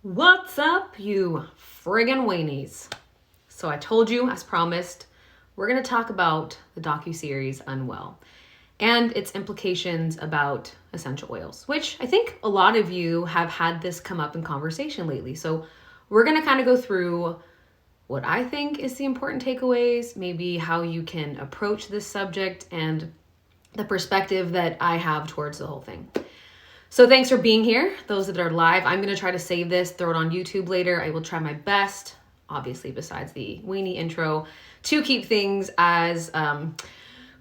What's up, you friggin' weenies? So I told you, as promised, we're going to talk about the docuseries Unwell and its implications about essential oils, which I think a lot of you have had this come up in conversation lately. So we're going to kind of go through what I think is the important takeaways, maybe how you can approach this subject, and the perspective that I have towards the whole thing. So thanks for being here. Those that are live, I'm going to try to save this, throw it on YouTube later. I will try my best, obviously besides the weenie intro, to keep things as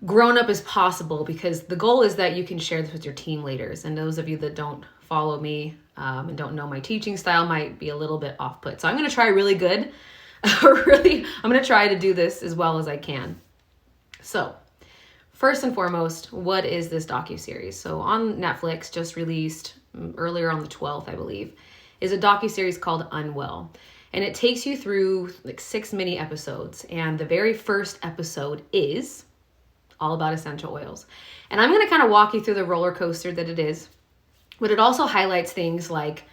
grown up as possible, because the goal is that you can share this with your team leaders. And those of you that don't follow me and don't know my teaching style might be a little bit off put. So I'm going to try really good. I'm going to try to do this as well as I can. So first and foremost, what is this docuseries? So on Netflix, just released earlier on the 12th, I believe, is a docuseries called Unwell. And it takes you through like 6 mini episodes. And the very first episode is all about essential oils. And I'm going to kind of walk you through the roller coaster that it is. But it also highlights things like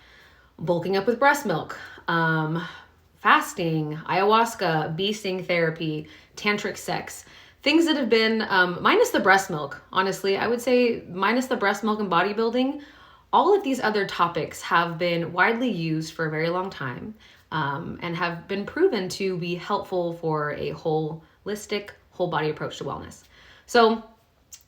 bulking up with breast milk, fasting, ayahuasca, bee sting therapy, tantric sex. Things that have been, minus the breast milk, honestly, I would say minus the breast milk and bodybuilding, all of these other topics have been widely used for a very long time and have been proven to be helpful for a holistic, whole body approach to wellness. So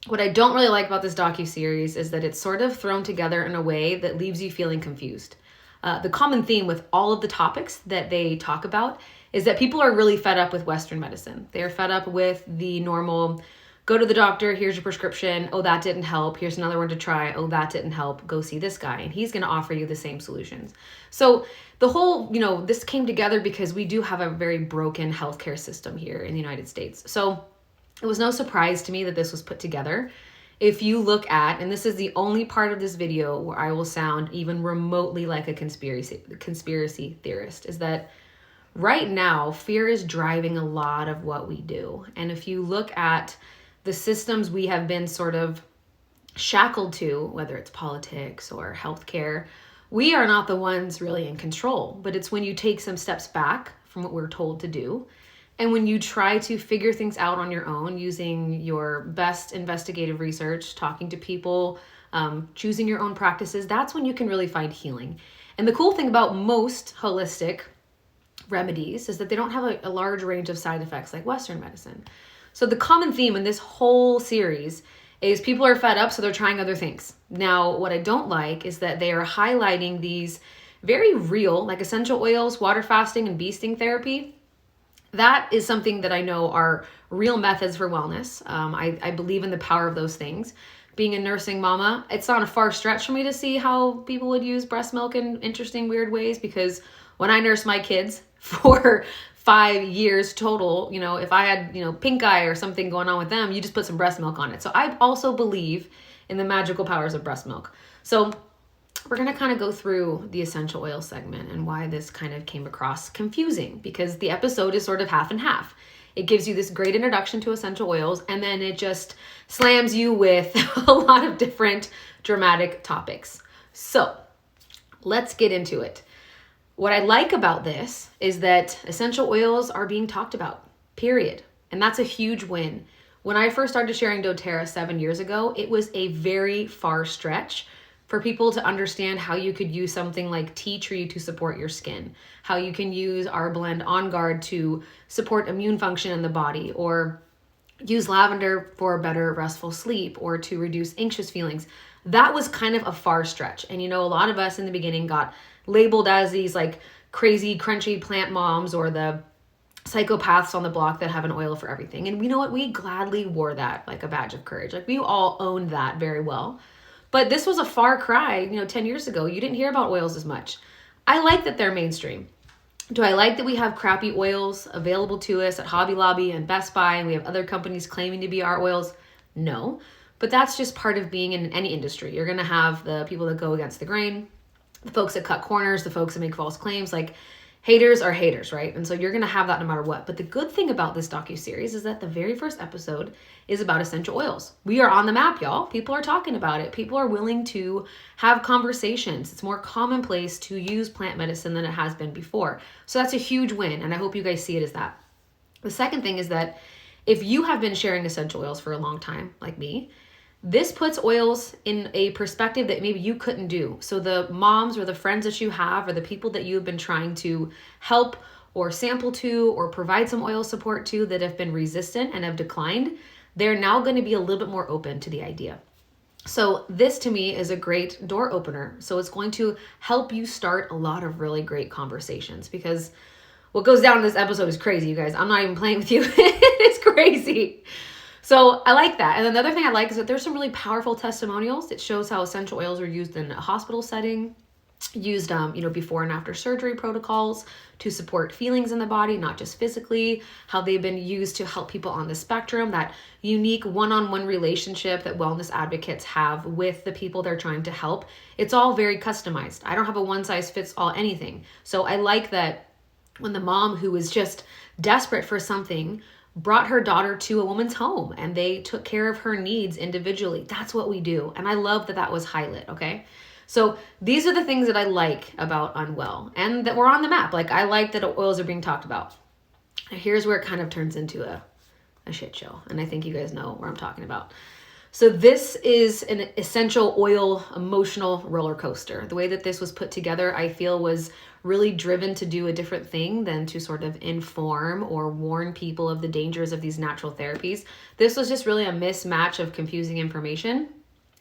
what I don't really like about this docuseries is that it's sort of thrown together in a way that leaves you feeling confused. The common theme with all of the topics that they talk about is that people are really fed up with Western medicine. They're fed up with the normal, go to the doctor, here's your prescription, oh, that didn't help, here's another one to try, oh, that didn't help, go see this guy, and he's gonna offer you the same solutions. So the whole, this came together because we do have a very broken healthcare system here in the United States. So it was no surprise to me that this was put together. If you look at, and this is the only part of this video where I will sound even remotely like a conspiracy theorist, is that right now, fear is driving a lot of what we do. And if you look at the systems we have been sort of shackled to, whether it's politics or healthcare, we are not the ones really in control. But it's when you take some steps back from what we're told to do, and when you try to figure things out on your own using your best investigative research, talking to people, choosing your own practices, that's when you can really find healing. And the cool thing about most holistic remedies is that they don't have a large range of side effects like Western medicine. So the common theme in this whole series is people are fed up, so they're trying other things. Now, what I don't like is that they are highlighting these very real, like essential oils, water fasting, and bee sting therapy. That is something that I know are real methods for wellness. I believe in the power of those things. Being a nursing mama, it's not a far stretch for me to see how people would use breast milk in interesting, weird ways, because when I nursed my kids for 5 years total, if I had, pink eye or something going on with them, you just put some breast milk on it. So I also believe in the magical powers of breast milk. So we're going to kind of go through the essential oil segment and why this kind of came across confusing, because the episode is sort of half and half. It gives you this great introduction to essential oils, and then it just slams you with a lot of different dramatic topics. So let's get into it. What I like about this is that essential oils are being talked about, period. And that's a huge win. When I first started sharing Doterra 7 years ago, it was a very far stretch for people to understand how you could use something like tea tree to support your skin, how you can use our blend On Guard to support immune function in the body, or use lavender for better restful sleep, or to reduce anxious feelings. That was kind of a far stretch. And a lot of us in the beginning got labeled as these like crazy, crunchy plant moms, or the psychopaths on the block that have an oil for everything. And you know what? We gladly wore that like a badge of courage. Like we all owned that very well. But this was a far cry, 10 years ago. You didn't hear about oils as much. I like that they're mainstream. Do I like that we have crappy oils available to us at Hobby Lobby and Best Buy, and we have other companies claiming to be our oils? No. But that's just part of being in any industry. You're going to have the people that go against the grain, the folks that cut corners, the folks that make false claims. Like, Haters are haters, right? And so you're going to have that no matter what. But the good thing about this docuseries is that the very first episode is about essential oils. We are on the map, y'all. People are talking about it. People are willing to have conversations. It's more commonplace to use plant medicine than it has been before. So that's a huge win, and I hope you guys see it as that. The second thing is that if you have been sharing essential oils for a long time, like me, this puts oils in a perspective that maybe you couldn't do. So the moms or the friends that you have or the people that you have been trying to help or sample to or provide some oil support to that have been resistant and have declined, they're now going to be a little bit more open to the idea. So this to me is a great door opener. So it's going to help you start a lot of really great conversations, because what goes down in this episode is crazy, you guys. I'm not even playing with you. It's crazy. So I like that. And then the other thing I like is that there's some really powerful testimonials. It shows how essential oils are used in a hospital setting, used before and after surgery protocols to support feelings in the body, not just physically, how they've been used to help people on the spectrum, that unique one-on-one relationship that wellness advocates have with the people they're trying to help. It's all very customized. I don't have a one-size-fits-all anything. So I like that when the mom who was just desperate for something brought her daughter to a woman's home and they took care of her needs individually. That's what we do. And I love that that was highlight, okay? So these are the things that I like about Unwell and that we're on the map. Like, I like that oils are being talked about. Here's where it kind of turns into a shit show. And I think you guys know where I'm talking about. So this is an essential oil emotional roller coaster. The way that this was put together, I feel, was really driven to do a different thing than to sort of inform or warn people of the dangers of these natural therapies. This was just really a mismatch of confusing information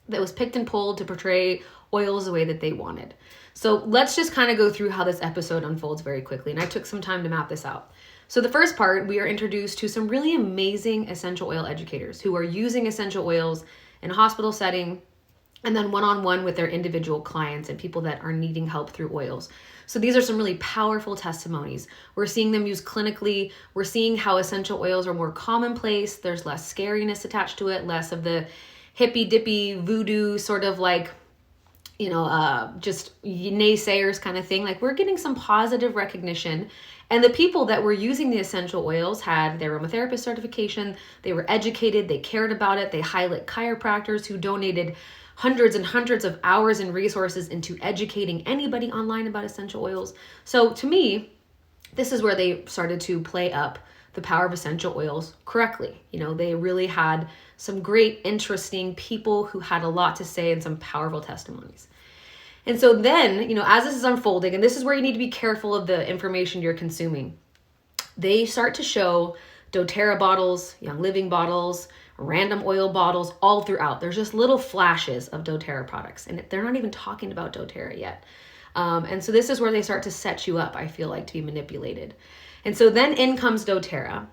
that was picked and pulled to portray oils the way that they wanted. So let's just kind of go through how this episode unfolds very quickly. And I took some time to map this out. So the first part, we are introduced to some really amazing essential oil educators who are using essential oils in a hospital setting and then one-on-one with their individual clients and people that are needing help through oils. So these are some really powerful testimonies. We're seeing them used clinically. We're seeing how essential oils are more commonplace. There's less scariness attached to it, less of the hippy-dippy voodoo sort of like, just naysayers kind of thing. Like, we're getting some positive recognition. And the people that were using the essential oils had their aromatherapist certification. They were educated. They cared about it. They highlight chiropractors who donated hundreds and hundreds of hours and resources into educating anybody online about essential oils. So to me, this is where they started to play up the power of essential oils correctly. They really had some great, interesting people who had a lot to say and some powerful testimonies. And so then, as this is unfolding, and this is where you need to be careful of the information you're consuming, they start to show Doterra bottles, Young Living bottles, random oil bottles all throughout. There's just little flashes of Doterra products, and they're not even talking about Doterra yet. And so this is where they start to set you up, I feel like, to be manipulated. And so then in comes Doterra.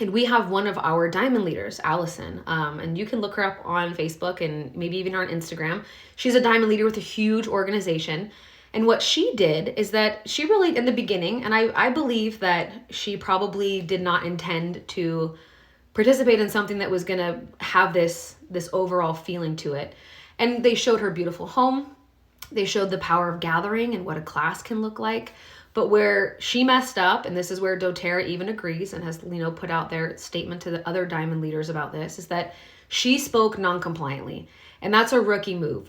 And we have one of our diamond leaders, Allison, and you can look her up on Facebook and maybe even on Instagram. She's a diamond leader with a huge organization. And what she did is that she really, in the beginning, and I believe that she probably did not intend to participate in something that was going to have this overall feeling to it. And they showed her beautiful home. They showed the power of gathering and what a class can look like. But where she messed up, and this is where Doterra even agrees and has, put out their statement to the other diamond leaders about this, is that she spoke non-compliantly. And that's a rookie move.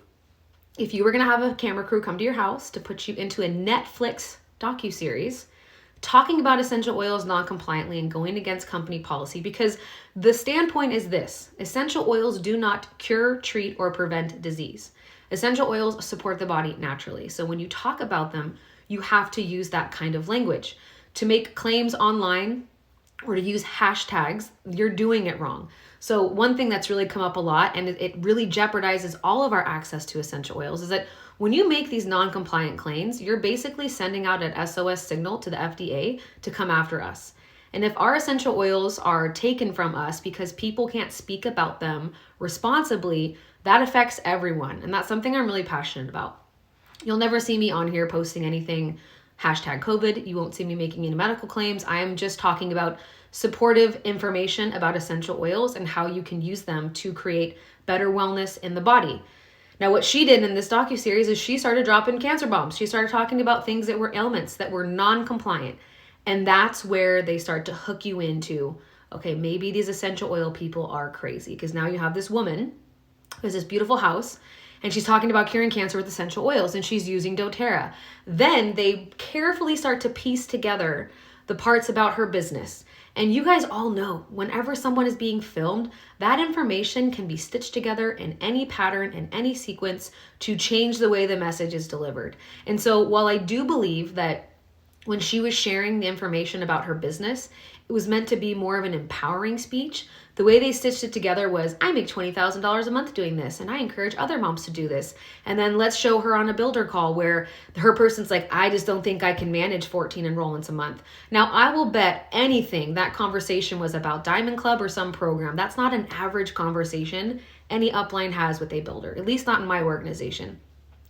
If you were going to have a camera crew come to your house to put you into a Netflix docuseries talking about essential oils non-compliantly and going against company policy, because the standpoint is this: essential oils do not cure, treat, or prevent disease. Essential oils support the body naturally. So when you talk about them, you have to use that kind of language. To make claims online or to use hashtags, you're doing it wrong. So one thing that's really come up a lot, and it really jeopardizes all of our access to essential oils, is that when you make these non-compliant claims, you're basically sending out an SOS signal to the FDA to come after us. And if our essential oils are taken from us because people can't speak about them responsibly, that affects everyone. And that's something I'm really passionate about. You'll never see me on here posting anything hashtag COVID. You won't see me making any medical claims. I am just talking about supportive information about essential oils and how you can use them to create better wellness in the body. Now, what she did in this docuseries is she started dropping cancer bombs. She started talking about things that were ailments that were non-compliant. And that's where they start to hook you into, okay, maybe these essential oil people are crazy. Because now you have this woman who has this beautiful house, and she's talking about curing cancer with essential oils, and she's using Doterra. Then they carefully start to piece together the parts about her business. And you guys all know, whenever someone is being filmed, that information can be stitched together in any pattern, in any sequence, to change the way the message is delivered. And so while I do believe that when she was sharing the information about her business, it was meant to be more of an empowering speech, the way they stitched it together was, I make $20,000 a month doing this, and I encourage other moms to do this. And then let's show her on a builder call where her person's like, I just don't think I can manage 14 enrollments a month. Now, I will bet anything that conversation was about Diamond Club or some program. That's not an average conversation any upline has with a builder, at least not in my organization.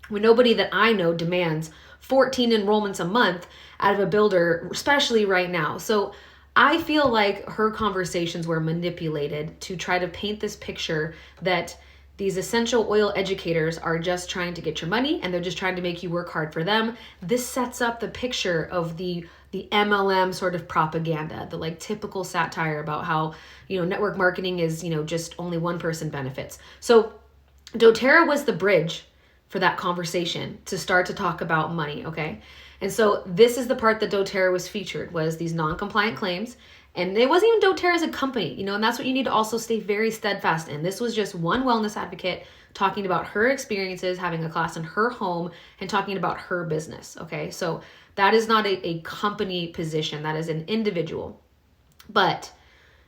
When nobody that I know demands 14 enrollments a month out of a builder, especially right now. So I feel like her conversations were manipulated to try to paint this picture that these essential oil educators are just trying to get your money and they're just trying to make you work hard for them. This sets up the picture of the MLM sort of propaganda, the like typical satire about how, network marketing is, just only one person benefits. So Doterra was the bridge for that conversation to start to talk about money, okay? And so this is the part that Doterra was featured, was these non-compliant claims. And it wasn't even Doterra as a company, and that's what you need to also stay very steadfast in. This was just one wellness advocate talking about her experiences, having a class in her home, and talking about her business, okay? So that is not a company position. That is an individual. But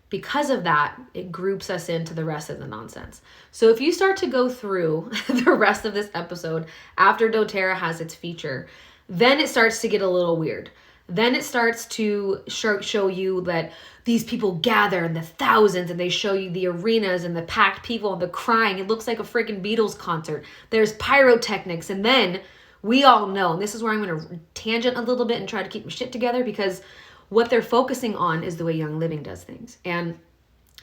because of that, it groups us into the rest of the nonsense. So if you start to go through the rest of this episode after Doterra has its feature, then it starts to get a little weird. Then it starts to show you that these people gather in the thousands, and they show you the arenas and the packed people and the crying. It looks like a freaking Beatles concert. There's pyrotechnics. And then we all know, and this is where I'm going to tangent a little bit and try to keep my shit together, because what they're focusing on is the way Young Living does things. And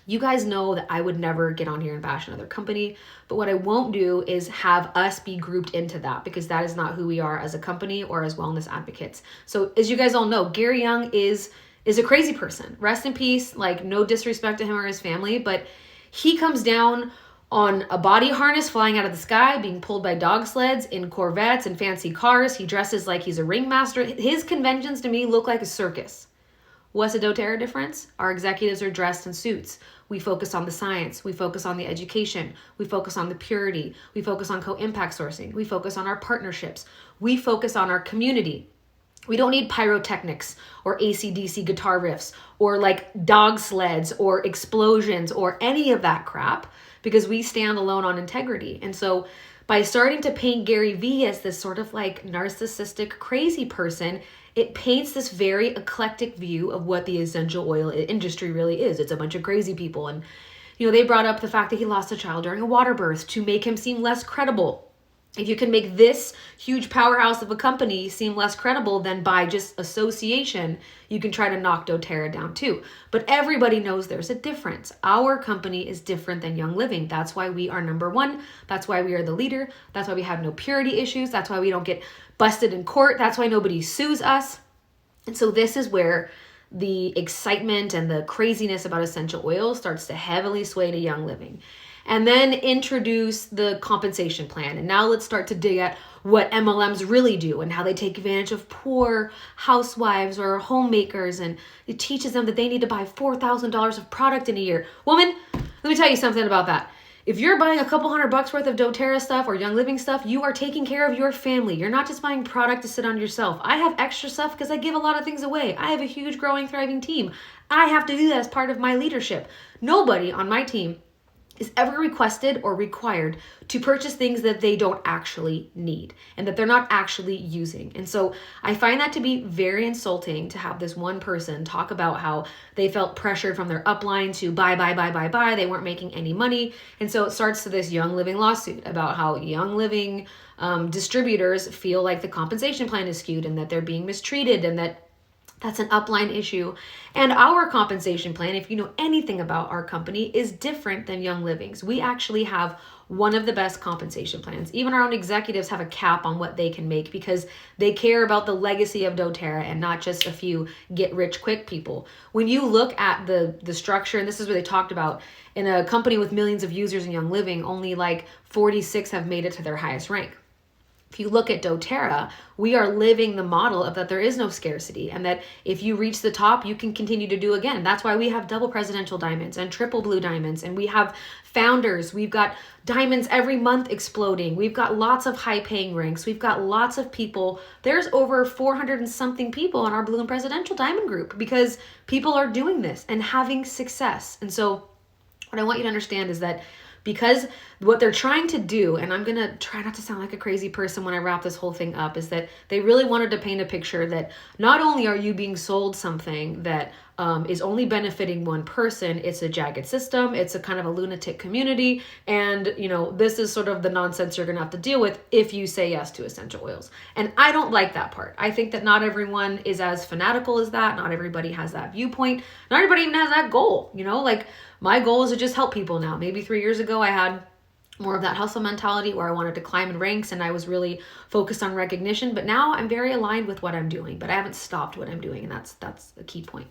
you guys know that I would never get on here and bash another company, but what I won't do is have us be grouped into that, because that is not who we are as a company or as wellness advocates. So as you guys all know, Gary Young is a crazy person. Rest in peace, like no disrespect to him or his family, but he comes down on a body harness flying out of the sky, being pulled by dog sleds in Corvettes and fancy cars. He dresses like he's a ringmaster. His conventions to me look like a circus. What's the Doterra difference? Our executives are dressed in suits. We focus on the science. We focus on the education. We focus on the purity. We focus on co-impact sourcing. We focus on our partnerships. We focus on our community. We don't need pyrotechnics or AC/DC guitar riffs or like dog sleds or explosions or any of that crap, because we stand alone on integrity. And so by starting to paint Gary Vee as this sort of like narcissistic, crazy person, it paints this very eclectic view of what the essential oil industry really is. It's a bunch of crazy people. And, they brought up the fact that he lost a child during a water birth to make him seem less credible. If you can make this huge powerhouse of a company seem less credible, then by just association, you can try to knock Doterra down too. But everybody knows there's a difference. Our company is different than Young Living. That's why we are number one. That's why we are the leader. That's why we have no purity issues. That's why we don't get busted in court. That's why nobody sues us. And so this is where the excitement and the craziness about essential oils starts to heavily sway to Young Living. And then introduce the compensation plan. And now let's start to dig at what MLMs really do and how they take advantage of poor housewives or homemakers. And it teaches them that they need to buy $4,000 of product in a year. Woman, let me tell you something about that. If you're buying a couple $100 worth of Doterra stuff or Young Living stuff, you are taking care of your family. You're not just buying product to sit on yourself. I have extra stuff because I give a lot of things away. I have a huge, growing, thriving team. I have to do that as part of my leadership. Nobody on my team is ever requested or required to purchase things that they don't actually need and that they're not actually using. And so I find that to be very insulting to have this one person talk about how they felt pressured from their upline to buy. They weren't making any money. And so it starts to this Young Living lawsuit about how Young Living distributors feel like the compensation plan is skewed and that they're being mistreated and that That's an upline issue. And our compensation plan, if you know anything about our company, is different than Young Living's. We actually have one of the best compensation plans. Even our own executives have a cap on what they can make because they care about the legacy of Doterra and not just a few get rich quick people. When you look at the structure, and this is what they talked about, in a company with millions of users in Young Living, only like 46 have made it to their highest rank. If you look at Doterra, we are living the model of that there is no scarcity and that if you reach the top, you can continue to do again. That's why we have double presidential diamonds and triple blue diamonds, and we have founders. We've got diamonds every month exploding. We've got lots of high paying ranks. We've got lots of people. There's over 400 and something people in our blue and presidential diamond group because people are doing this and having success. And so what I want you to understand is that because what they're trying to do, and I'm going to try not to sound like a crazy person when I wrap this whole thing up, is that they really wanted to paint a picture that not only are you being sold something that is only benefiting one person, it's a jagged system, it's a kind of a lunatic community, and this is sort of the nonsense you're going to have to deal with if you say yes to essential oils. And I don't like that part. I think that not everyone is as fanatical as that. Not everybody has that viewpoint. Not everybody even has that goal. Like my goal is to just help people now. Maybe 3 years ago I had more of that hustle mentality where I wanted to climb in ranks and I was really focused on recognition, but now I'm very aligned with what I'm doing, but I haven't stopped what I'm doing, and that's a key point.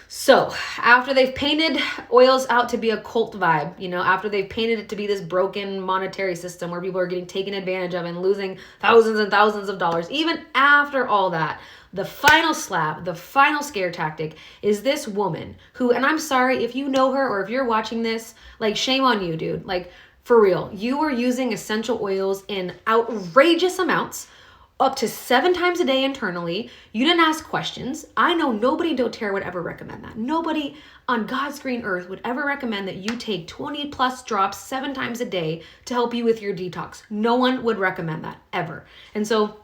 So after they've painted oils out to be a cult vibe, after they've painted it to be this broken monetary system where people are getting taken advantage of and losing thousands and thousands of dollars, even after all that, the final slap, the final scare tactic is this woman who, and I'm sorry if you know her or if you're watching this, like shame on you, dude. Like for real, you are using essential oils in outrageous amounts, up to 7 times a day internally. You didn't ask questions. I know nobody in Doterra would ever recommend that. Nobody on God's green earth would ever recommend that you take 20 plus drops 7 times a day to help you with your detox. No one would recommend that ever. And so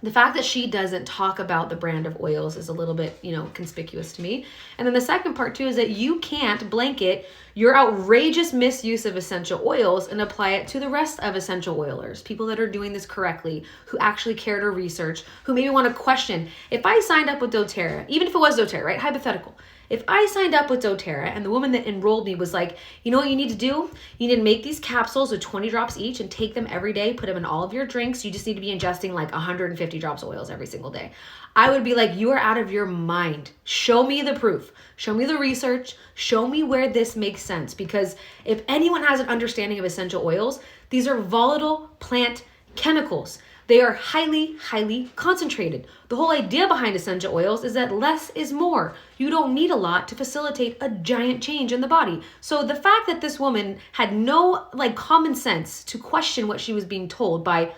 the fact that she doesn't talk about the brand of oils is a little bit, conspicuous to me. And then the second part too is that you can't blanket your outrageous misuse of essential oils and apply it to the rest of essential oilers, people that are doing this correctly, who actually care to research, who maybe want to question, if I signed up with Doterra, even if it was Doterra, right? Hypothetical. If I signed up with Doterra and the woman that enrolled me was like, you know what you need to do? You need to make these capsules with 20 drops each and take them every day, put them in all of your drinks. You just need to be ingesting like 150 drops of oils every single day. I would be like, you are out of your mind. Show me the proof. Show me the research. Show me where this makes sense. Because if anyone has an understanding of essential oils, these are volatile plant chemicals. They are highly, highly concentrated. The whole idea behind essential oils is that less is more. You don't need a lot to facilitate a giant change in the body. So the fact that this woman had no common sense to question what she was being told by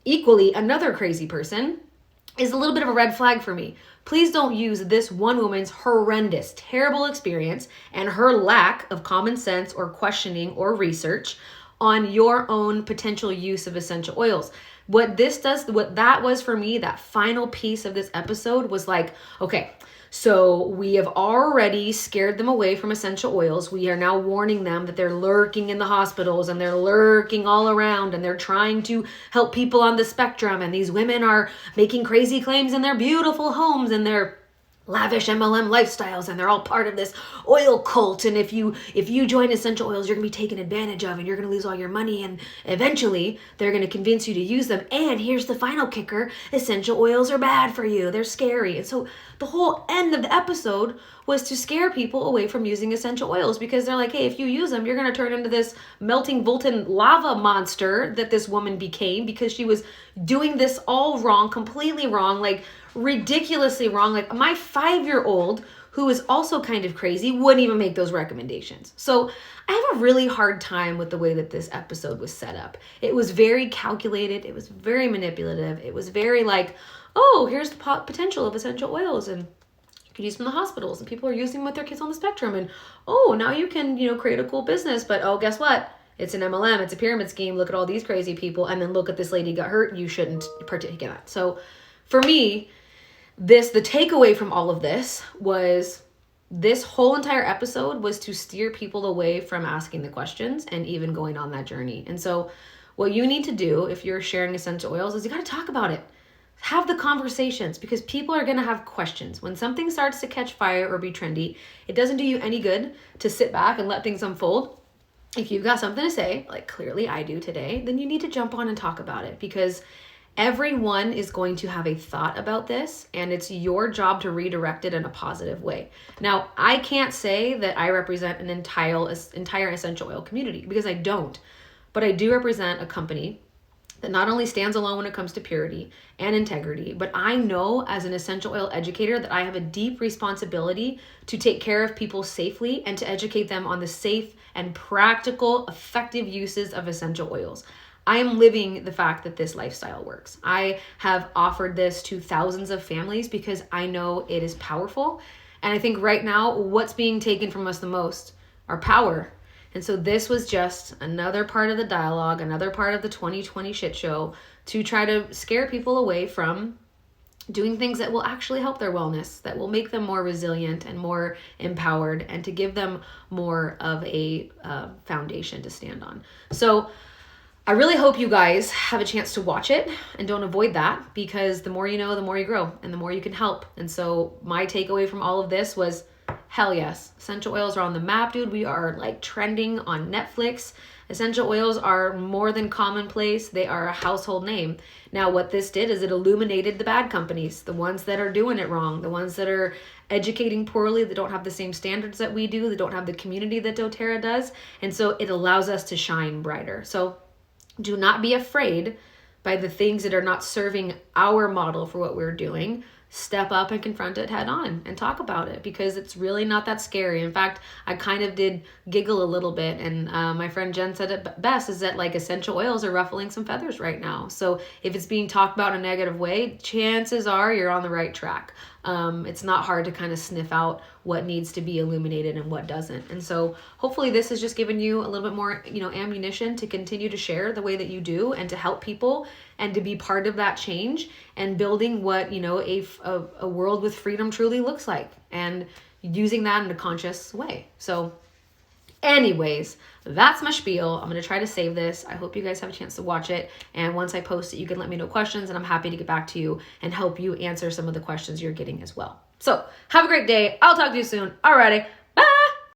equally another crazy person is a little bit of a red flag for me. Please don't use this one woman's horrendous, terrible experience and her lack of common sense or questioning or research on your own potential use of essential oils. What that was for me, that final piece of this episode was like, okay, so we have already scared them away from essential oils. We are now warning them that they're lurking in the hospitals and they're lurking all around and they're trying to help people on the spectrum. And these women are making crazy claims in their beautiful homes and their lavish MLM lifestyles, and they're all part of this oil cult. And if you join essential oils, you're gonna be taken advantage of and you're gonna lose all your money, and eventually they're gonna convince you to use them. And here's the final kicker: essential oils are bad for you, they're scary. And so the whole end of the episode was to scare people away from using essential oils, because they're like, hey, if you use them, you're gonna turn into this melting molten lava monster that this woman became, because she was doing this all wrong, completely wrong, ridiculously wrong. My 5-year-old, who is also kind of crazy, wouldn't even make those recommendations. So I have a really hard time with the way that this episode was set up. It was very calculated. It was very manipulative. It was very oh, here's the potential of essential oils, and you can use them in the hospitals, and people are using them with their kids on the spectrum. And oh, now you can, create a cool business. But oh, guess what? It's an MLM. It's a pyramid scheme. Look at all these crazy people. And then look at this lady got hurt. You shouldn't partake in that. So for me, the takeaway from all of this was this whole entire episode was to steer people away from asking the questions and even going on that journey. And so what you need to do if you're sharing essential oils is you got to talk about it. Have the conversations, because people are going to have questions. When something starts to catch fire or be trendy, it doesn't do you any good to sit back and let things unfold. If you've got something to say, like clearly I do today, then you need to jump on and talk about it, because everyone is going to have a thought about this, and it's your job to redirect it in a positive way. Now, I can't say that I represent an entire essential oil community, because I don't, but I do represent a company that not only stands alone when it comes to purity and integrity, but I know as an essential oil educator that I have a deep responsibility to take care of people safely and to educate them on the safe and practical, effective uses of essential oils. I am living the fact that this lifestyle works. I have offered this to thousands of families because I know it is powerful. And I think right now, what's being taken from us the most? Our power. And so this was just another part of the dialogue, another part of the 2020 shit show to try to scare people away from doing things that will actually help their wellness, that will make them more resilient and more empowered, and to give them more of a foundation to stand on. So I really hope you guys have a chance to watch it, and don't avoid that, because the more you know, the more you grow and the more you can help. And so my takeaway from all of this was, hell yes, essential oils are on the map, dude. We are like trending on Netflix. Essential oils are more than commonplace. They are a household name. Now, what this did is it illuminated the bad companies, the ones that are doing it wrong, the ones that are educating poorly, that don't have the same standards that we do, that don't have the community that Doterra does. And so it allows us to shine brighter. So do not be afraid by the things that are not serving our model for what we're doing. Step up and confront it head on and talk about it, because it's really not that scary. In fact, I kind of did giggle a little bit, and my friend Jen said it best, is that like essential oils are ruffling some feathers right now. So if it's being talked about in a negative way, chances are you're on the right track. It's not hard to kind of sniff out what needs to be illuminated and what doesn't. And so hopefully this has just given you a little bit more, ammunition to continue to share the way that you do, and to help people, and to be part of that change and building what, a world with freedom truly looks like, and using that in a conscious way. So anyways, that's my spiel. I'm going to try to save this. I hope you guys have a chance to watch it. And once I post it, you can let me know questions, and I'm happy to get back to you and help you answer some of the questions you're getting as well. So have a great day. I'll talk to you soon. Alrighty.